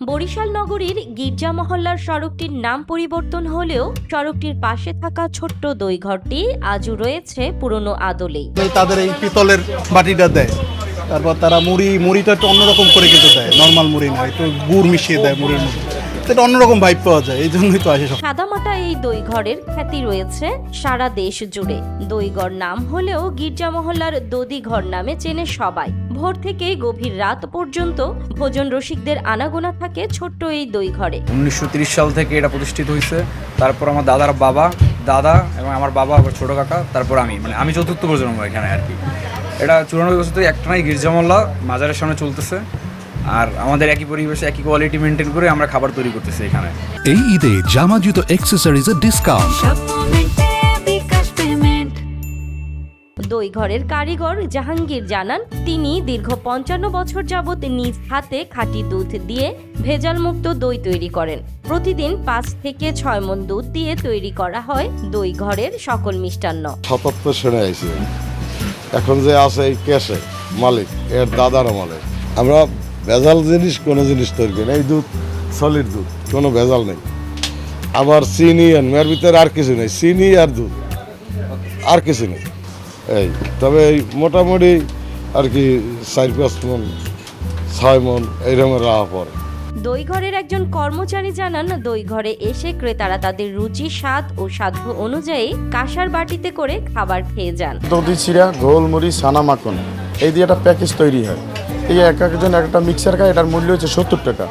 বরিশাল নগরীর গির্জা মহল্লার সড়কটির নাম পরিবর্তন হলেও সড়কটির পাশে থাকা ছোট্ট দইঘরটি আজও রয়েছে পুরনো আদলেই। তাদের এই পিতলের বাটিটা দেয়, তারপর তারা মুড়িটা একটু অন্যরকম করে কিন্তু দেয়, নর্মাল মুড়ি না, একটু গুড় মিশিয়ে দেয় মুড়ির মধ্যে, এটা অন্যরকম ভাইব পাওয়া যায়, এই জন্যই তো আসে। সাদামাটা এই দইঘরের খ্যাতি রয়েছে সারা দেশ জুড়ে। দইঘর নাম হলেও গির্জা মহল্লার দদিঘর নামে চেনে সবাই। ভোর থেকে গভীর রাত পর্যন্ত ভোজন রসিকদের আনাগোনা থাকে ছোট্ট এই দইঘরে। 1930 সাল থেকে এটা প্রতিষ্ঠিত হয়েছে। তারপর আমার দাদার দাদা এবং আমার বাবা, আবার ছোট কাকা, তারপর আমি চতুর্থ প্রজন্ম এখানে আর কি। এটা 94 বছর থেকে একটানাই গির্জা মহল্লা মাজারের সামনে চলতেছে, আর আমাদের একই পরিবেশে একই কোয়ালিটি মেনটেন করে আমরা খাবার তৈরি করতেছি এখানে। এই ঈদে জামা জুতো অ্যাক্সেসরিজের ডিসকাউন্ট। দইঘরের কারিগর জাহাঙ্গীর জানান, তিনি দীর্ঘ 55 বছর যাবৎ নিজ হাতে খাঁটি দুধ দিয়ে ভেজাল মুক্ত দই তৈরি করেন। প্রতিদিন 5 থেকে 6 মণ দুধ দিয়ে তৈরি করা হয় দইঘরের সকল মিষ্টান্ন। 77 সালে আইছি, এখন যে আছে এই ক্যাশে মালিক এর দাদার মালিক। আমরা ভেজাল কোনো জিনিস তৈরি করি না, এই দুধ সলিড দুধ, কোনো ভেজাল নেই। আবার চিনি এর ভিতরে আর কিছু নেই, চিনি আর দুধ, আর কিছু নেই। এই তবে এই মোটামুটি আর কি 4-5 মণ 6 মণ এইরকম রাখা পড়ে। দইঘরের একজন কর্মচারী জানান, দইঘরে এসে ক্রেতারা তাদের রুচি, স্বাদ ও সাধ্য অনুযায়ী কাঁসার বাটিতে করে খাবার খেয়ে যান। দধি চিরা, গোলমরিচ, ছানা, মাখন এই দিয়ে একটা প্যাকেজ তৈরি হয়। এই একজন একটা মিক্সার খায়, এটার মূল্য হচ্ছে 70 টাকা।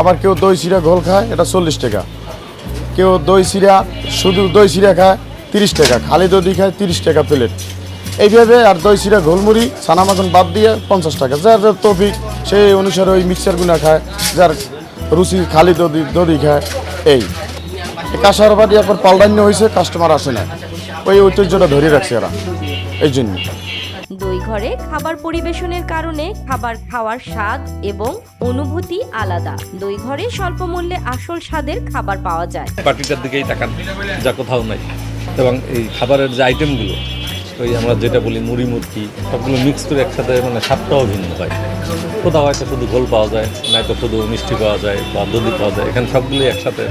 আবার কেউ দই চিরা ঘোল খায়, এটা 40 টাকা। কেউ দই চিরা শুধু দই চিরা খায় 30 টাকা, খালি দধি খায় 30 টাকা প্লেট। এইভাবে আর দই চিরা ঘোলমুড়ি ছানা মাখন বাদ দিয়ে 50 টাকা। যার যার তৌফিক সেই অনুসারে ওই মিক্সারগুলো খায়, যার রুচি খালি দধি খায়। এই কাঁসার বাটি একবার পাল্টান্য হয়েছে, কাস্টমার আসে না, ওই ঐতিহ্যটা ধরে রাখছে এরা, এই জন্য। দইঘরে খাবার পরিবেশনের কারণে খাবার খাওয়ার স্বাদ এবং অনুভূতি আলাদা। দইঘরে স্বল্প মূল্যে আসল স্বাদের খাবার পাওয়া যায়। পার্টিটার দিকেই তাকান, যা কোথাও নাই। এবং এই খাবারের যে আইটেমগুলো, ওই আমরা যেটা বলি মুড়ি মুরকি, সবগুলো মিক্স করে একসাথে, মানে স্বাদটাও ভিন্ন হয়। কোথাও হয়তো শুধু ঘোল পাওয়া যায়, নয়তো শুধু মিষ্টি পাওয়া যায় বা দধি পাওয়া যায়, এখানে সবগুলোই একসাথে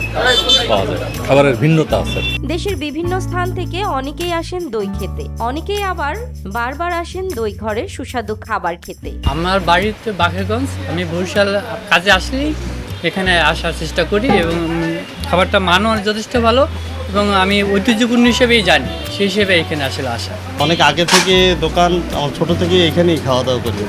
পাওয়া যায়। খাবারের ভিন্নতা আছে। দেশের বিভিন্ন স্থান থেকে অনেকেই আসেন দই খেতে, অনেকেই আবার বারবার আসেন দইঘরের সুস্বাদু খাবার খেতে। আমার বাড়িতে বাঘেরগঞ্জ, আমি বরিশাল কাজে আসলেই এখানে আসার চেষ্টা করি এবং খাবারটা মানও যথেষ্ট ভালো এবং আমি ঐতিহ্যপূর্ণ হিসেবেই জানি, সেই হিসেবে এখানে আসলে আসা। অনেক আগে থেকে দোকান, আমার ছোট থেকে এখানেই খাওয়া দাওয়া করি।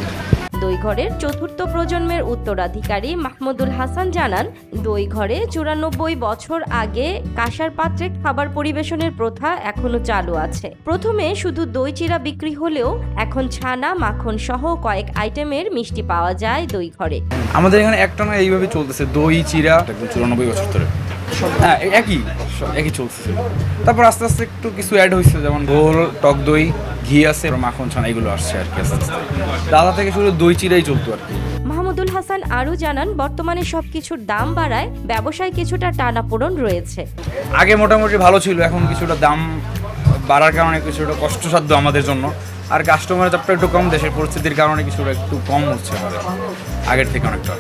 দইঘরের চতুর্থ প্রজন্মের উত্তরাধিকারী মাহমুদুল হাসান জানান, দইঘরে 94 বছর আগে কাঁসার পাত্রে খাবার পরিবেশনের প্রথা এখনো চালু আছে। প্রথমে শুধু দই চিরা বিক্রি হলেও এখন ছানা, মাখন সহ কয়েক আইটেমের মিষ্টি পাওয়া যায় দইঘরে। আমাদের এখানে একটানা এইভাবে চলতেছে, দই চিরা 94 বছর ধরে। হ্যাঁ, একই চলতেছে। তারপর আস্তে আস্তে একটু কিছু অ্যাড হয়েছে, যেমন ঘোল, টক দই, ঘি আছে, মাখন, ছানা, এগুলো আসছে আর কি আস্তে আস্তে। দাদা থেকে শুরু দই চিরাই চলতো আর কি। মাহমুদুল হাসান আরও জানান, বর্তমানে সবকিছুর দাম বাড়ায় ব্যবসায় কিছুটা টানাপোড়েন রয়েছে। আগে মোটামুটি ভালো ছিল, এখন কিছুটা দাম বাড়ার কারণে কিছুটা কষ্টসাধ্য আমাদের জন্য। আর কাস্টমারের চাপটা একটু কম, দেশের পরিস্থিতির কারণে কিছুটা একটু কম হচ্ছে আমাদের আগের থেকে অনেকটা।